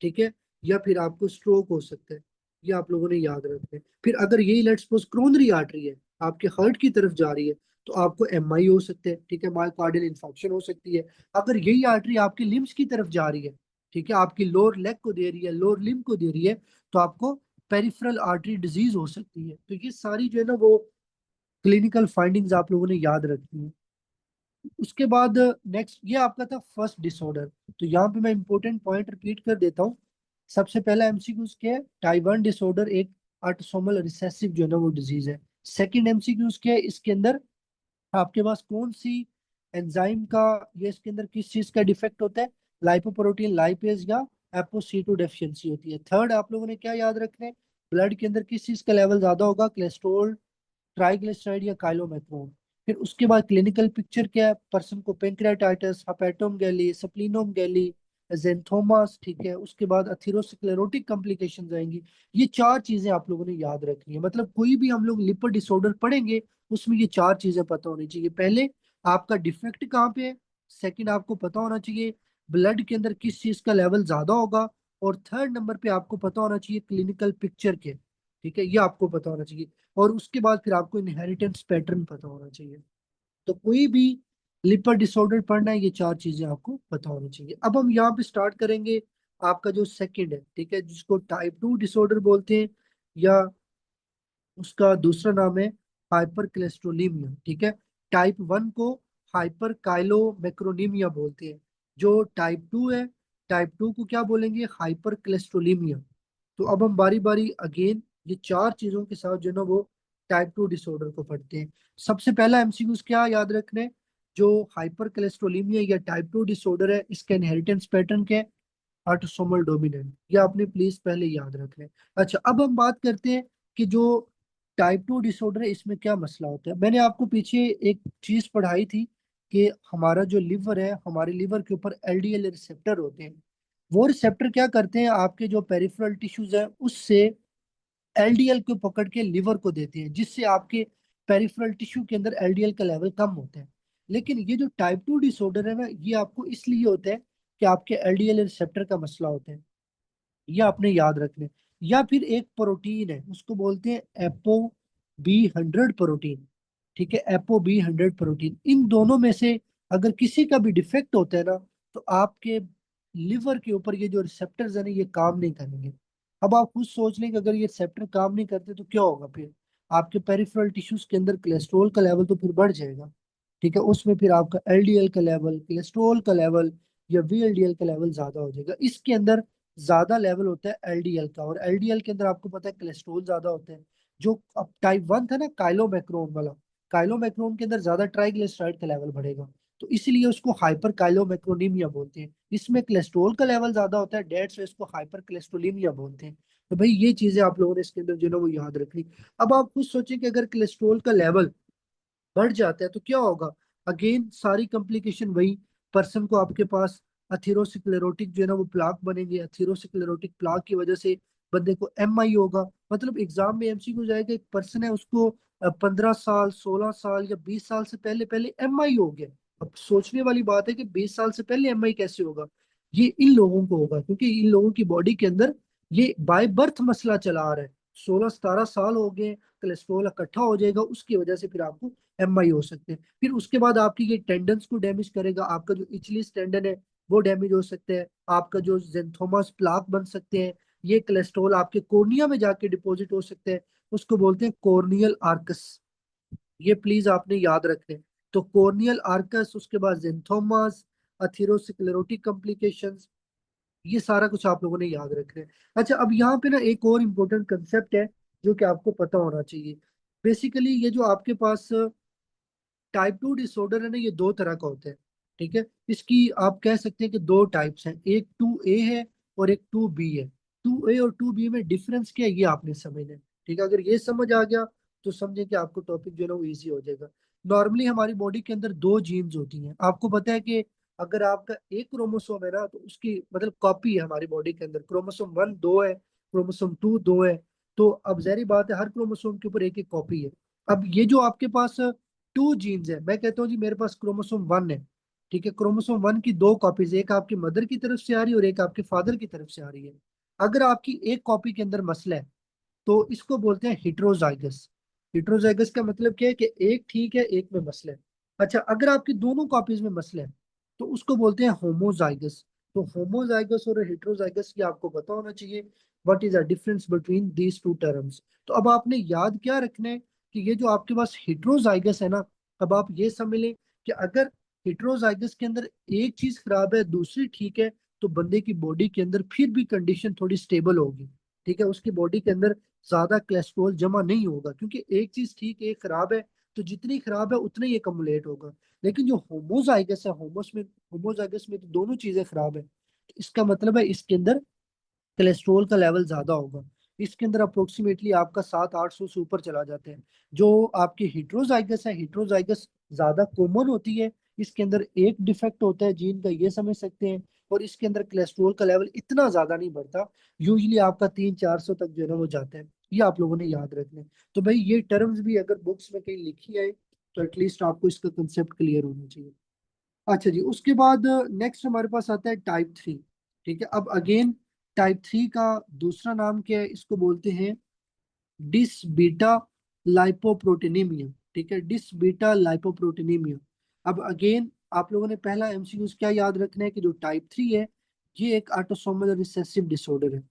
ठीक है, या फिर आपको स्ट्रोक हो सकता है। ये आप लोगों ने याद रखना है। फिर अगर यही लेट्स सपोज क्रोनरी आर्टरी है, आपके हार्ट की तरफ जा रही है, तो आपको एमआई हो सकते हैं, ठीक है, मायोकार्डियल इंफार्क्शन हो सकती है। अगर यही आर्टरी आपकी लिम्स की तरफ जा रही है, ठीक है, आपकी लोअर लेग को दे रही है, लोअर लिम्ब को दे रही है, तो आपको पेरिफेरल आर्टरी डिजीज हो सकती है। तो ये सारी जो है ना वो क्लिनिकल फाइंडिंग्स आप लोगों ने याद रखनी है। उसके बाद नेक्स्ट ये आपका था फर्स्ट डिसऑर्डर। तो यहाँ पे मैं इंपॉर्टेंट पॉइंट रिपीट कर देता हूँ। सबसे पहला एमसीक्यूज क्या है, टाइप 1 डिसऑर्डर एक ऑटोसोमल रिसेसिव जो है ना वो डिजीज है। सेकंड एमसीक्यूज क्या है, इसके अंदर आपके पास कौन सी एंजाइम का, ये इसके अंदर किस चीज का डिफेक्ट होता है, लाइपोप्रोटीन लाइपेज या एपोसी2 डेफिशिएंसी होती है। थर्ड आप लोगों ने क्या याद रखना है, ब्लड के अंदर किस चीज का लेवल ज्यादा होगा, कोलेस्ट्रॉल, ट्राइग्लिसराइड या काइलोमेक्रोन। फिर उसके बाद क्लिनिकल पिक्चर क्या है, पर्सन को पेंक्रियाटाइटिस, हेपेटोमगैली, स्प्लीनोमगैली, जेंथोमास, ठीक है, उसके बाद अथेरोस्क्लेरोटिक कॉम्प्लिकेशंस आएंगी। ये चार चीजें आप लोगों ने याद रखनी है। मतलब कोई भी हम लोग लिपर डिसऑर्डर पढ़ेंगे उसमें ये चार चीजें पता होनी चाहिए। पहले आपका डिफेक्ट कहाँ पे है, सेकंड आपको पता होना चाहिए ब्लड के अंदर किस चीज का लेवल ज्यादा होगा, और थर्ड नंबर पे आपको पता होना चाहिए क्लिनिकल पिक्चर के, ठीक है, ये आपको पता होना चाहिए। और उसके बाद फिर आपको इनहेरिटेंस पैटर्न पता होना चाहिए। तो कोई भी लिपर डिसऑर्डर पढ़ना है, ये चार चीजें आपको पता होनी चाहिए। अब हम यहाँ पे स्टार्ट करेंगे आपका जो सेकंड है, ठीक है, जिसको टाइप 2 डिसऑर्डर बोलते हैं, या उसका दूसरा नाम है हाइपर कोलेस्ट्रोलीमिया, ठीक है। टाइप 1 को हाइपर काइलोमेक्रोनीमिया बोलते हैं। जो टाइप 2 है, टाइप 2 को क्या बोलेंगे, हाइपर कोलेस्ट्रोलीमिया। तो अब हम बारी बारी अगेन ये चार चीजों के साथ जो है ना वो टाइप 2 डिसऑर्डर को पढ़ते हैं। सबसे पहला एमसीक्यूज क्या याद रखने, जो हाइपर कोलेस्ट्रोलीमिया या टाइप 2 डिसऑर्डर है, इसका इनहेरिटेंस पैटर्न क्या है, ऑटोसोमल डोमिनेंट। ये आपने प्लीज पहले याद रखना है। अच्छा, अब हम बात करते हैं कि जो टाइप 2 डिसऑर्डर है इसमें क्या मसला होता है। मैंने आपको पीछे एक चीज पढ़ाई थी कि हमारा जो लिवर है, हमारे लिवर के ऊपर एलडीएल रिसेप्टर होते हैं। वो रिसेप्टर क्या करते हैं, आपके जो पेरिफेरल टिश्यूज है उससे एलडीएल को पकड़ के लिवर को देते हैं, जिससे आपके पेरिफेरल टिश्यू के अंदर एलडीएल का लेवल कम होता है। लेकिन ये जो टाइप 2 डिसऑर्डर है ना, ये आपको इसलिए होता है कि आपके एलडीएल रिसेप्टर का मसला होता है। ये आपने याद रखना है। या फिर एक प्रोटीन है उसको बोलते हैं एपो बी 100 प्रोटीन, ठीक है, एपो बी 100 प्रोटीन। इन दोनों में से अगर किसी का भी डिफेक्ट होता है ना, तो आपके लिवर के ऊपर ये जो रिसेप्टर्स है ना ये काम नहीं करेंगे। अब आप खुद सोच लें कि अगर ये रिसेप्टर काम नहीं करते तो क्या होगा, फिर आपके पेरिफेरल टिश्यूज के अंदर कोलेस्ट्रॉल का लेवल तो फिर बढ़ जाएगा, ठीक है, उसमें फिर आपका एलडीएल का लेवल, कोलेस्ट्रॉल का लेवल या वीएलडीएल का लेवल ज्यादा हो जाएगा। इसके अंदर ज्यादा लेवल होता है एलडीएल का, और एलडीएल के अंदर आपको पता है कोलेस्ट्रॉल ज्यादा होता है। जो अब टाइप 1 था ना काइलोमैक्रोन वाला, काइलोमैक्रोन के अंदर ज्यादा ट्राइग्लिसराइड का लेवल बढ़ेगा, तो इसीलिए उसको हाइपर काइलोमैक्रोनीमिया बोलते हैं। इसमें कोलेस्ट्रॉल का लेवल ज्यादा होता है, डेट्स इसको हाइपर कोलेस्ट्रोलीमिया बोलते हैं। तो भाई ये चीजें आप लोगों ने इसके अंदर जो है ना वो याद रखनी। अब आप खुद सोचें कि अगर कोलेस्ट्रॉल का लेवल बढ़ जाता है तो क्या होगा, अगेन सारी कॉम्प्लिकेशन वही, पर्सन को आपके पास अथेरोस्क्लेरोटिक जो है ना वो प्लाक बनेंगे, अथेरोस्क्लेरोटिक प्लाक की वजह से बंदे को एमआई होगा। मतलब एग्जाम में एमसीक्यू जाएगा, एक पर्सन है उसको 15 साल 16 साल या 20 साल से पहले पहले एमआई हो गया। अब सोचने वाली बात है कि 20 साल से पहले एमआई कैसे होगा। ये इन लोगों को होगा क्योंकि इन लोगों की बॉडी के अंदर ये बाय बर्थ मसला चला आ रहा है। 16 17 साल हो गए, कोलेस्ट्रॉल इकट्ठा हो जाएगा, उसकी वजह से फिर आपको एमआई हो सकते हैं। फिर उसके बाद आपकी ये टेंडन्स को डैमेज करेगा, आपका जो इचलीस टेंडन है वो डैमेज हो सकते हैं, आपका जो जेंथोमस प्लाक बन सकते हैं। ये कोलेस्ट्रॉल आपके कोर्निया में जाके डिपॉजिट हो सकते हैं, उसको बोलते हैं कॉर्नियल आर्कस। ये प्लीज आपने याद रखने हैं। तो कॉर्नियल आर्कस, उसके बाद जेंथोमस, अथेरोस्क्लेरोटिक कॉम्प्लिकेशंस, ये सारा कुछ आप लोगों ने याद रखना है। अच्छा, अब यहाँ पे ना एक और इम्पोर्टेंट कंसेप्ट है जो कि आपको पता होना चाहिए। बेसिकली ये जो आपके पास टाइप 2 डिसऑर्डर है ना, ये दो तरह का होता है, ठीक है। इसकी आप कह सकते हैं कि दो टाइप्स हैं, एक 2A है और एक 2B है। 2A और 2B में डिफरेंस क्या है ये आपने समझना है, ठीक है। अगर ये समझ आ गया तो समझे कि आपको टॉपिक जो है ना वो ईजी हो जाएगा। नॉर्मली हमारी बॉडी के अंदर दो जीन्स होती हैं। आपको पता है कि अगर आपका एक क्रोमोसोम है ना तो उसकी मतलब कॉपी है हमारी बॉडी के अंदर, क्रोमोसोम 1 दो है, क्रोमोसोम 2 दो है। तो अब जाहिर बात है हर क्रोमोसोम के ऊपर एक एक कॉपी है। अब ये जो आपके पास 2 जीन्स है, मैं कहता हूँ जी मेरे पास क्रोमोसोम 1 है, ठीक है, क्रोमोसोम 1 की दो कॉपीज, एक आपकी मदर की तरफ से आ रही है और एक आपके फादर की तरफ से आ रही है। अगर आपकी एक कॉपी के अंदर मसला है तो इसको बोलते हैं हिट्रोजाइगस। हिट्रोजाइगस का मतलब क्या है कि एक ठीक है, एक में मसला है। अच्छा, अगर आपकी दोनों कॉपीज में मसला है तो उसको बोलते हैं होमोजाइगस। तो होमोजाइगस और हेट्रोजाइगस की आपको पता होना चाहिए what is the difference between these two terms. तो अब आपने याद क्या रखना है कि ये जो आपके पास हेट्रोजाइगस है ना, अब आप ये समझ लें कि अगर हेट्रोजाइगस के अंदर एक चीज खराब है, दूसरी ठीक है, तो बंदे की बॉडी के अंदर फिर भी कंडीशन थोड़ी स्टेबल होगी। ठीक है, उसकी बॉडी के अंदर ज्यादा कोलेस्ट्रॉल जमा नहीं होगा, क्योंकि एक चीज ठीक है एक खराब है, तो जितनी खराब है उतना ही कमुलेट होगा। लेकिन जो होमोजाइगस है, होमोजाइगस में तो दोनों चीजें खराब है, तो इसका मतलब है इसके अंदर कोलेस्ट्रॉल का लेवल ज्यादा होगा। इसके अंदर अप्रोक्सीमेटली आपका 700-800 से ऊपर चला जाता है। जो आपकी हिट्रोजाइगस है, हिट्रोजाइगस ज्यादा कॉमन होती है। इसके अंदर एक डिफेक्ट होता है जीन का, ये समझ सकते हैं। और इसके अंदर कोलेस्ट्रॉल का लेवल इतना ज्यादा नहीं बढ़ता, यूजली आपका 300-400 तक जो है ना वो जाता है। ये आप लोगों ने याद रखना है। तो भाई ये टर्म्स भी अगर बुक्स में कहीं लिखी है तो एटलीस्ट आपको इसका कंसेप्ट क्लियर होना चाहिए। अच्छा जी, उसके बाद नेक्स्ट हमारे पास आता है टाइप 3। ठीक है, अब अगेन टाइप 3 का दूसरा नाम क्या है, इसको बोलते हैं डिस बीटा लाइपोप्रोटीनीमिया। ठीक है, डिस बीटा लाइपोप्रोटीनीमिया। अब अगेन आप लोगों ने पहला एमसीक्यूज क्या याद रखना है कि जो टाइप 3 है ये एक ऑटोसोमल रिसेसिव डिसऑर्डर है।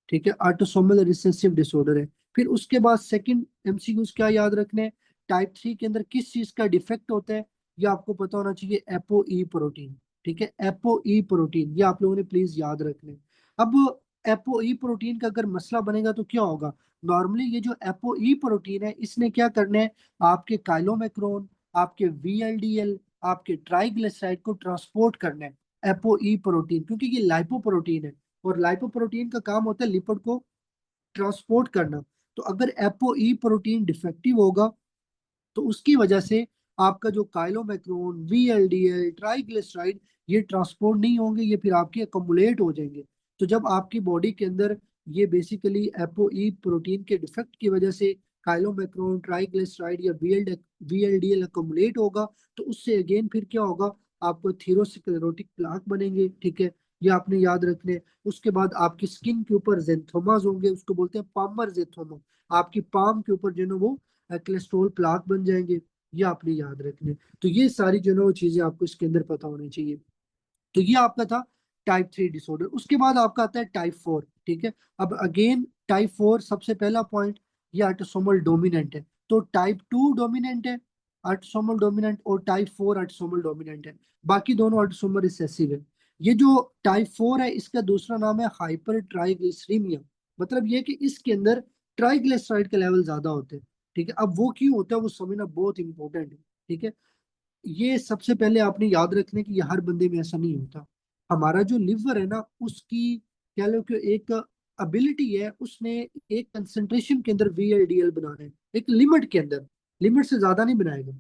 ठीक है, ऑटोसोमल रिसेसिव डिसऑर्डर है। फिर उसके बाद सेकंड एमसीक्यूज क्या याद रखने हैं, टाइप 3 के अंदर किस चीज का डिफेक्ट होता है, ये आपको पता होना चाहिए, एपो ई प्रोटीन। ठीक है, एपो ई प्रोटीन, ये आप लोगों ने प्लीज याद रखने हैं। अब एपो ई प्रोटीन का अगर मसला बनेगा तो क्या होगा। नॉर्मली ये जो एपो ई प्रोटीन है इसने क्या करना है, आपके काइलोमैक्रोन, आपके वीएलडीएल, आपके ट्राइग्लिसराइड को ट्रांसपोर्ट करना है। एपो ई प्रोटीन, क्योंकि ये लाइपोप्रोटीन है और लाइपोप्रोटीन का काम होता है लिपिड को ट्रांसपोर्ट करना। तो अगर एपो ई प्रोटीन डिफेक्टिव होगा तो उसकी वजह से आपका जो काइलोमैक्रोन, वीएलडीएल, ट्राइग्लिसराइड, ये ट्रांसपोर्ट नहीं होंगे, ये फिर आपके अकोमुलेट हो जाएंगे। तो जब आपकी बॉडी के अंदर ये बेसिकली एपो ई प्रोटीन के डिफेक्ट की वजह से काइलोमैक्रोन, ट्राइग्लिसराइड या वीएलडीएल अकोमुलेट होगा, तो उससे अगेन फिर क्या होगा, आपको थीरोस्क्लेरोटिक प्लाक बनेंगे। ठीक है, ये आपने याद रखने। उसके बाद आपकी स्किन के ऊपर जेंथोमास होंगे, उसको बोलते हैं पामर जेंथोमा। आपकी पाम के ऊपर जो है ना वो कोलेस्ट्रॉल प्लाक बन जाएंगे। ये आपने याद रखने। तो ये सारी जो है ना वो चीजें आपको इसके अंदर पता होनी चाहिए। तो ये आपका था टाइप 3 डिसऑर्डर। उसके बाद आपका आता है टाइप 4। ठीक है, अब अगेन टाइप 4 सबसे पहला पॉइंट, ये ऑटोसोमल डोमिनेंट है। तो टाइप 2 डोमिनेंट है, ऑटोसोमल डोमिनेंट, और टाइप 4 ऑटोसोमल डोमिनेंट है। बाकी दोनों ऑटोसोमल रिसेसिव है। ये जो टाइप 4 है इसका दूसरा नाम है हाइपर ट्राइग्लिसरीमिया। मतलब ये कि इसके अंदर ट्राइग्लिसराइड के लेवल ज्यादा होते हैं। ठीक है, अब वो क्यों होता है वो समझना बहुत इंपॉर्टेंट है। ठीक है, ये सबसे पहले आपने याद रखना है कि ये हर बंदे में ऐसा नहीं होता। हमारा जो लिवर है ना उसकी कह लो कि एक एबिलिटी है, उसने एक कंसंट्रेशन के अंदर वीएलडीएल बनाना है, एक लिमिट के अंदर, लिमिट से ज्यादा नहीं बनाएगा।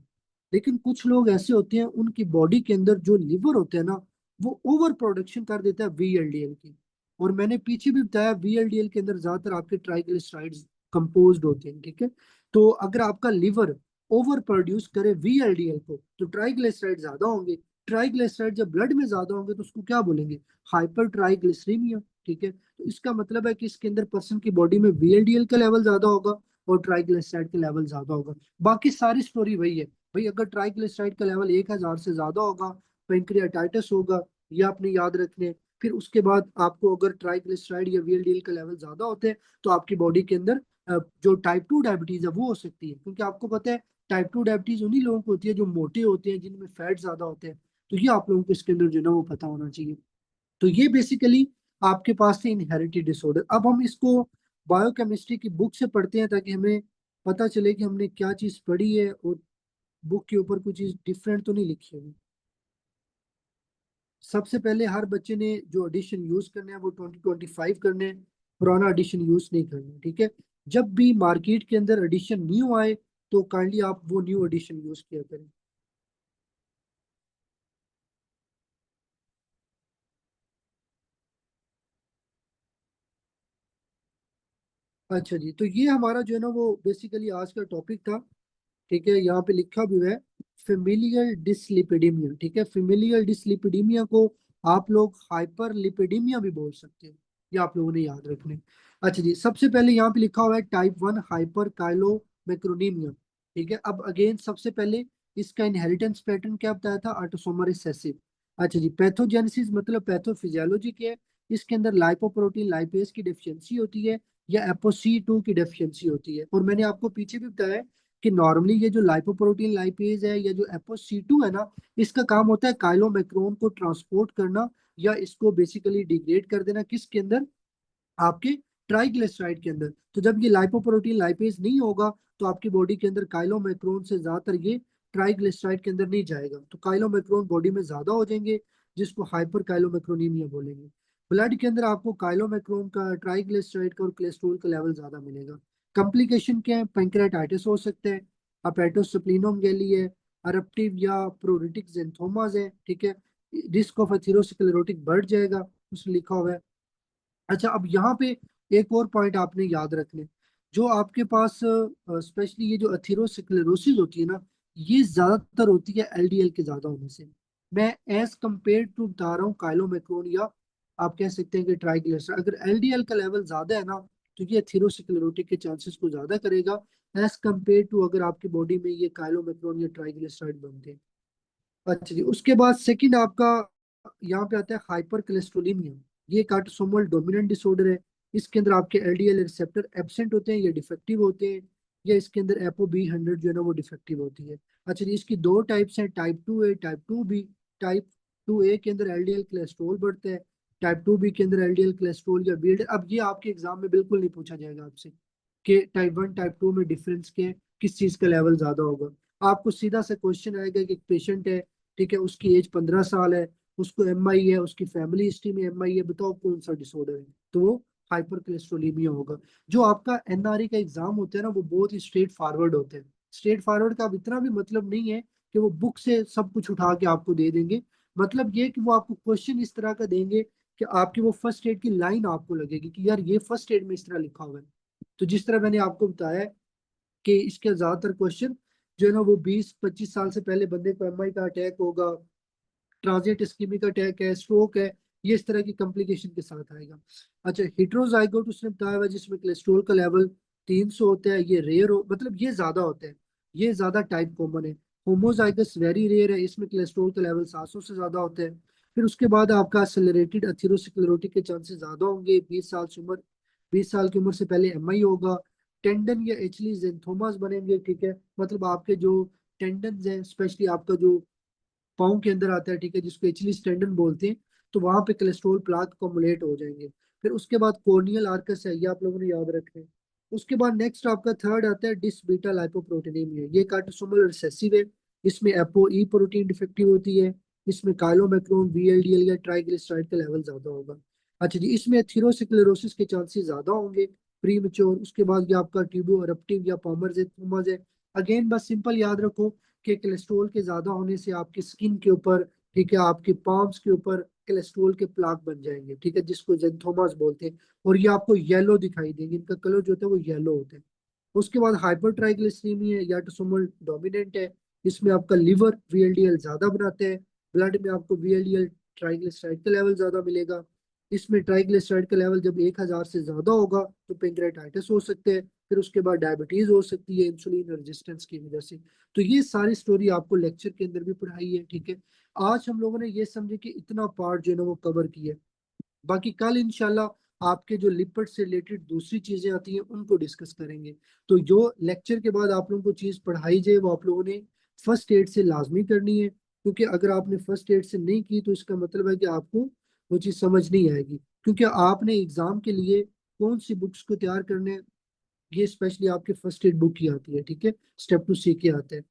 लेकिन कुछ लोग ऐसे होते हैं उनकी बॉडी के अंदर जो लिवर होते हैं ना वो ओवर प्रोडक्शन कर देता है वीएलडीएल की। और मैंने पीछे भी बताया वीएलडीएल के अंदर ज्यादातर आपके ट्राइग्लिसराइड्स कंपोज्ड होते हैं। ठीक है, तो अगर आपका लिवर ओवर प्रोड्यूस करे वीएलडीएल को तो ट्राइग्लिसराइड ज्यादा होंगे। ट्राइग्लिसराइड जब ब्लड में ज्यादा होंगे तो उसको क्या बोलेंगे, हाइपर ट्राइग्लिसरीमिया। ठीक है, तो इसका मतलब है कि इसके अंदर पर्सन की बॉडी में वीएलडीएल का लेवल ज्यादा होगा और ट्राइग्लिसराइड का लेवल ज्यादा होगा। बाकी सारी स्टोरी वही है। भाई अगर ट्राइग्लिसराइड का लेवल 1000 से ज्यादा होगा, पेंक्रियाटाइटिस होगा, ये आपने याद रखने। फिर उसके बाद आपको अगर ट्राइग्लिसराइड या वीएलडीएल का लेवल ज्यादा होते हैं तो आपकी बॉडी के अंदर जो टाइप 2 डायबिटीज है वो हो सकती है। क्योंकि आपको पता है टाइप 2 डायबिटीज उन्हीं लोगों को होती है जो मोटे होते हैं, जिनमें फैट ज्यादा होते हैं। तो ये आप लोगों को इसके अंदर जो है ना वो पता होना चाहिए। तो ये बेसिकली आपके पास थे इनहेरिटेड डिसऑर्डर। अब हम इसको बायोकेमिस्ट्री की बुक से पढ़ते हैं ताकि हमें पता चले कि हमने क्या चीज पढ़ी है और बुक के ऊपर कुछ चीज डिफरेंट तो नहीं लिखी है। सबसे पहले हर बच्चे ने जो एडिशन यूज करना है वो 2025 करने हैं, पुराना एडिशन यूज नहीं करना है। ठीक है, जब भी मार्केट के अंदर एडिशन न्यू आए तो काइंडली आप वो न्यू एडिशन यूज किया करें। अच्छा जी, तो ये हमारा जो है ना वो बेसिकली आज का टॉपिक था। ठीक है, यहाँ पे लिखा भी हुआ है फेमिलियल डिसलिपिडीमिया। ठीक है, फेमिलियल डिसलिपिडीमिया को आप लोग हाइपर लिपिडीमिया भी बोल सकते हैं। ये आप लोगों ने याद रखने। अच्छा जी, सबसे पहले यहाँ पे लिखा हुआ है टाइप 1 हाइपर काइलोमैक्रोनीमिया। ठीक है, अब अगेन सबसे पहले इसका इनहेरिटेंस पैटर्न क्या बताया था, ऑटोसोमल रिसेसिव। अच्छा जी, पैथोजेनेसिस मतलब पैथोफिजियोलॉजी क्या है, इसके अंदर लाइपोप्रोटीन लाइपेज की डेफिशिएंसी होती है या एपोसी2 की डेफिशिएंसी होती है। और मैंने आपको पीछे भी बताया है कि नॉर्मली ये जो लाइपोप्रोटीन लाइपेज है या जो एपोसी2 है ना, इसका काम होता है काइलोमैक्रोन को ट्रांसपोर्ट करना या इसको बेसिकली डिग्रेड कर देना किसके अंदर, आपके ट्राइग्लिसराइड के अंदर। तो जब ये लाइपोप्रोटीन लाइपेज नहीं होगा तो आपकी बॉडी के अंदर काइलोमैक्रोन से ज्यादातर ये ट्राइग्लिसराइड के अंदर नहीं जाएगा, तो काइलोमैक्रोन बॉडी में ज्यादा हो जाएंगे, जिसको हाइपर काइलोमैक्रोनीमिया बोलेंगे। ब्लड के अंदर आपको काइलोमैक्रोन का, ट्राइग्लिसराइड का और कोलेस्ट्रॉल का लेवल ज्यादा मिलेगा। कॉम्प्लिकेशन क्या है, पैंक्रेटाइटिस हो सकता है, हेपेटोस्प्लीनोमेगाली है, अरप्टिव या प्रोरिटिक जेंथोमास है। ठीक है, रिस्क ऑफ एथेरोस्क्लेरोटिक बढ़ जाएगा, उसमें लिखा हुआ है। अच्छा, अब यहाँ पे एक और पॉइंट आपने याद रखने, जो आपके पास स्पेशली ये जो अथेरोस्क्लेरोसिस होती है ना, ये ज्यादातर होती है एलडीएल के ज्यादा होने से। मैं एज कंपेयर टू बता रहा हूँ काइलोमैक्रोन या आप कह सकते हैं कि ट्राइग्लिसराइड, अगर एलडीएल का लेवल ज्यादा है ना तो ये अथेरोस्क्लेरोटिक के चांसेस को ज्यादा करेगा एज कंपेयर टू अगर आपकी बॉडी में ये काइलोमैक्रोन या ट्राइग्लिसराइड बनते हैं। अच्छा जी, उसके बाद सेकंड आपका यहाँ पे आता है हाइपर कोलेस्ट्रोलिमिया। ये एक ऑटोसोमल डोमिनेंट डिसऑर्डर है। इसके अंदर आपके एलडीएल रिसेप्टर एब्सेंट होते हैं या डिफेक्टिव होते हैं, या इसके अंदर एपो बी 100 जो है ना वो डिफेक्टिव होती है। अच्छा जी, इसकी दो टाइप्स हैं, टाइप 2 ए टाइप 2 बी। टाइप 2 ए के अंदर एलडीएल कोलेस्ट्रॉल बढ़ता है, टाइप 2 बी के अंदर एलडीएल कोलेस्ट्रॉल या बीएलडी। अब ये आपके एग्जाम में बिल्कुल नहीं पूछा जाएगा आपसे कि टाइप 1 टाइप 2 में डिफरेंस क्या है, किस चीज का लेवल ज्यादा होगा। आपको सीधा सा क्वेश्चन आएगा कि एक पेशेंट है, ठीक है, उसकी एज 15 साल है, उसको एमआई है, उसकी फैमिली हिस्ट्री में एमआई है, बताओ कौन सा डिसऑर्डर है, तो वो हाइपर कोलेस्ट्रोलीमिया होगा। जो आपका एनआरई का एग्जाम होता है ना वो बहुत ही स्ट्रेट फॉरवर्ड होते हैं। स्ट्रेट फॉरवर्ड का अब इतना भी मतलब नहीं है कि वो बुक से सब कुछ उठा के आपको दे देंगे। मतलब ये कि वो आपको क्वेश्चन इस तरह का देंगे कि आपकी वो फर्स्ट एड की लाइन आपको लगेगी कि यार ये फर्स्ट एड में इस तरह लिखा हुआ है। तो जिस तरह मैंने आपको बताया कि इसके ज्यादातर क्वेश्चन जो है ना वो 20-25 साल से पहले बंदे को एमआई का अटैक होगा, ट्रांजिट इस्केमिक अटैक है, स्ट्रोक है, ये इस तरह की कॉम्प्लिकेशन के साथ आएगा। अच्छा, हेट्रोजाइगोट उसने बताया हुआ है जिसमें कोलेस्ट्रॉल का लेवल 300 होता है, ये रेयर हो मतलब ये ज्यादा होता है, ये ज्यादा टाइप कॉमन है। होमोजाइगस वेरी रेयर है, इसमें कोलेस्ट्रॉल का लेवल 700 से ज्यादा होता है। फिर उसके बाद आपका एक्सेलरेटेड अथेरोस्क्लेरोटिक के चांसेस ज्यादा होंगे, 20 साल की उम्र से पहले एमआई होगा। टेंडन या एचली जेंथोमास बनेंगे। ठीक है, मतलब आपके जो टेंडन है, स्पेशली आपका जो पाँव के अंदर आता है, ठीक है, जिसको एचलीस टेंडन बोलते हैं, तो वहां पे कोलेस्ट्रॉल प्लाक कमुलेट हो जाएंगे। फिर उसके बाद कॉर्नियल आर्कस है, ये आप लोगों ने याद रखना है। उसके बाद नेक्स्ट आपका थर्ड आता है डिस बीटा लाइपोप्रोटीनेमिया। ये ऑटोसोमल रिसेसिव है, इसमें एपो ई प्रोटीन डिफेक्टिव होती है, इसमें काइलोमैक्रोन वीएलडीएल या ट्राइग्लिसराइड का लेवल ज्यादा होगा। अच्छा जी, इसमें एथेरोस्क्लेरोसिस के चांसेस ज्यादा होंगे प्री मेच्योर। उसके बाद ये आपका ट्यूबो अरप्टिव या पॉमर्जेथोमास है। अगेन बस सिंपल याद रखो कि कोलेस्ट्रॉल के ज्यादा होने से आपकी स्किन के ऊपर, ठीक है, आपके पाम्स के ऊपर कोलेस्ट्रॉल के प्लाक बन जाएंगे, ठीक है, जिसको जेंथोमास बोलते हैं। और ये आपको येलो दिखाई देंगे, इनका कलर जो होता है वो येलो होता है। उसके बाद हाइपर ट्राइग्लिसरीमिया या ऑटोसोमल डोमिनेंट है, इसमें आपका लिवर वीएलडीएल ज्यादा बनाते हैं, ब्लड में आपको वीएलडीएल ट्राइग्लिसराइड का लेवल ज्यादा मिलेगा। इसमें ट्राइग्लिसराइड का लेवल जब 1000 से ज्यादा होगा तो पेंक्रेटाइटिस हो सकते हैं। फिर उसके बाद डायबिटीज हो सकती है इंसुलिन रेजिस्टेंस की वजह से। तो ये सारी स्टोरी आपको लेक्चर के अंदर भी पढ़ाई है। ठीक है, आज हम लोगों ने ये समझे कि इतना पार्ट जो है ना वो कवर किया है। बाकी कल इंशाल्लाह आपके जो लिपिड से रिलेटेड दूसरी चीजें आती हैं उनको डिस्कस करेंगे। तो जो लेक्चर के बाद आप लोगों को चीज पढ़ाई जाए वो आप लोगों ने फर्स्ट एड से लाजमी करनी है, क्योंकि अगर आपने फर्स्ट एड से नहीं की तो इसका मतलब है कि आपको वो चीज समझ नहीं आएगी। क्योंकि आपने एग्जाम के लिए कौन सी बुक्स को तैयार करने, ये स्पेशली आपके फर्स्ट एड बुक की आती है, ठीक है, स्टेप 2 सीख के आता है।